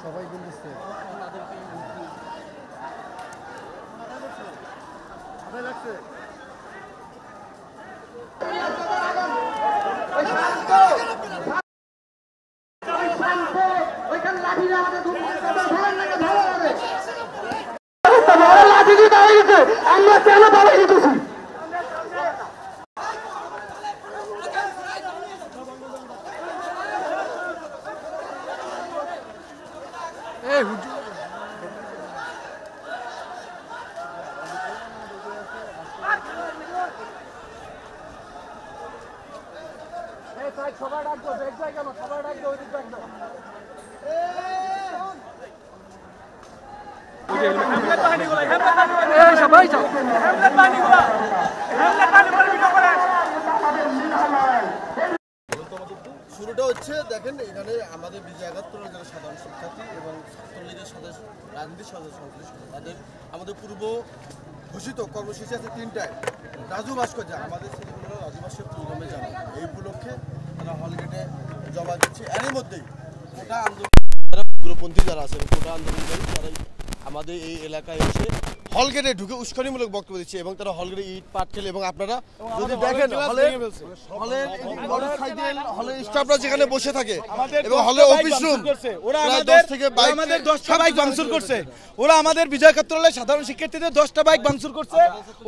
সবাই বলতেছে লাগছে আমরা কেন ভালো দিতেছি সবাই ডাকবো ব্যাগ যায় কেন সবাই ডাকবো ওই দিক ডাকবো শুরুটা হচ্ছে দেখেন এখানে আমাদের বিজয় ৭১ যারা সাধারণ শিক্ষার্থী এবং ছাত্রলীগের সাথে রাজনীতির সাথে সংশ্লিষ্ট তাদের আমাদের পূর্ব ঘোষিত কর্মসূচি আছে ৩টায় রাজু ভাস্কর্য আমাদের ছেলেগুলো রাজু ভাস্কর প্রোগ্রামে যাবে এই উপলক্ষে তারা হলগেটে জমা দিচ্ছে এরই মধ্যেই কোটা আন্দোলন উগ্রপন্থী যারা আছেন কোটা আন্দোলনকারী তারাই আমাদের এই এলাকায় এসে হলগেটে ঢুকে উস্কানিমূলক বক্তব্য দিচ্ছে এবং তারা হলগেটে ইট পাট খেলে এবং আপনারা যদি দেখেন হলের স্টাফরা যেখানে বসে থাকে এবং হলে অফিস রুম ওরা আমাদের 10টা বাইক ভাঙচুর করছে ওরা আমাদের বিজয় ৭১ সাধারণ শিক্ষার্থীদের 10টা বাইক ভাঙচুর করছে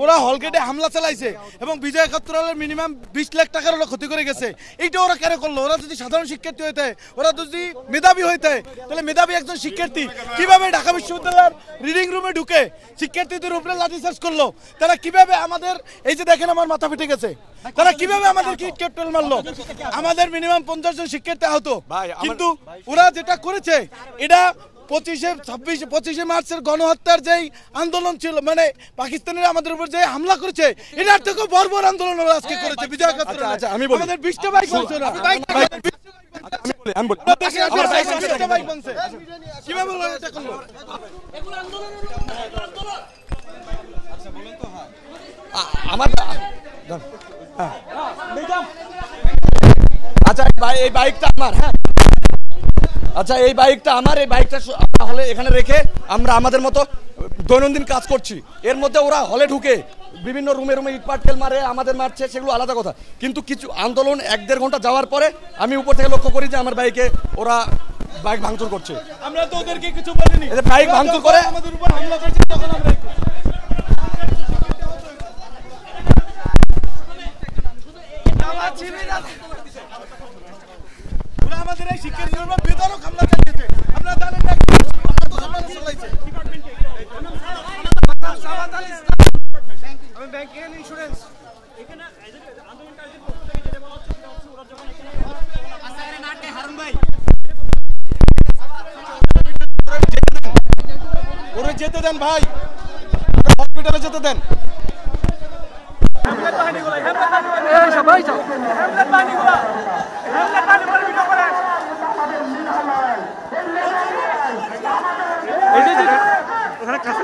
ওরা হলগেটে হামলা চালাইছে এবং বিজয় ৭১ মিনিমাম 20 লাখ টাকার ক্ষতি করে গেছে এইটা ওরা কেন করলো ওরা যদি সাধারণ শিক্ষার্থী হইতে ওরা যদি মেধাবী হইতে তাহলে মেধাবী একজন শিক্ষার্থী কিভাবে ঢাকা বিশ্ববিদ্যালয়ের রিডিং রুমে ঢুকে শিক্ষার্থীদের উপরে লাঠিচার্জ করলো তারা কিভাবে আমাদের এই যে দেখেন আমার মাথা ফেটে গেছে তারা কিভাবে আমাদের কিট ক্যাপিটাল মারলো আমাদের মিনিমাম 50 জন শিক্ষার্থী আহত কিন্তু ওরা যেটা করেছে এটা 25 মার্চের গণহত্যার যেই আন্দোলন ছিল মানে পাকিস্তানের আমাদের উপর যে হামলা করেছে এটার থেকে বর্বর আন্দোলন ওরা আজকে করেছে বিজয় ৭১ আমি বলি আমাদের 20টা বাইক ভাঙছে না আমি বলি কিভাবে এটা করলো আমার আচ্ছা এই বাইকটা আমার হ্যাঁ আচ্ছা এই বাইকটা আমার এই বাইকটা হলে এখানে রেখে আমরা আমাদের মতো দৈনন্দিন কাজ করছি এর মধ্যে ওরা হলে ঢুকে বিভিন্ন রুমে রুমে ইটপাটকেল মারে আমাদের মারছে সেগুলো আলাদা কথা কিন্তু কিছু আন্দোলন ১-১.৫ ঘন্টা যাওয়ার পরে আমি উপর থেকে লক্ষ্য করি যে আমার বাইকে ওরা বাইক ভাঙচুর করছে আমরা তো ওদেরকে কিছু বলিনি বাইক ভাঙচুর করে আমাদের উপর হামলা করছে তখন আমরা আমাদের এই শিক্ষার্থীদের উপর বেদরক হামলা চালিয়েছে আপনারা জানেন না আমি ব্যাংক এন্ড ইন্স্যুরেন্স এখানে আন্দোলনকারীদের পক্ষ থেকে যে দেওয়া হচ্ছে সেটা হচ্ছে ওরা যখন এখানে আসারে নাটে হারুন ভাই ওরে যেতে দেন ভাই হসপিটালে যেতে দেন হেমলেট বাহিনীগুলো এই সবাই যাও হেমলেট বাহিনীগুলো হেমলেট বাহিনীগুলো ভিডিও করে এই যে ওখানে কাছে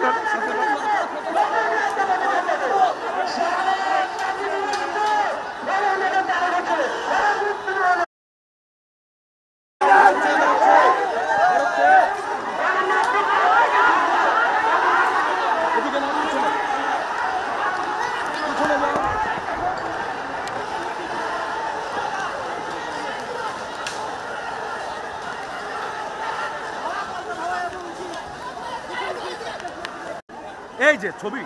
এই যে ছবি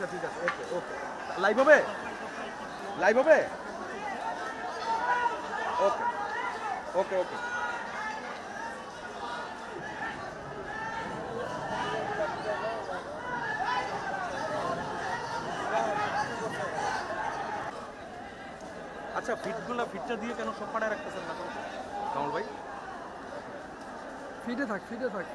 আচ্ছা ঠিক আছে, ওকে ওকে। লাইভ হবে, লাইভ হবে, ওকে ওকে ওকে। আচ্ছা ফিটগুলা ফিটটা দিয়ে কেন সব পাড়ায় রাখতেছেন না কামাল ভাই? ফিটে থাক ফিটে থাক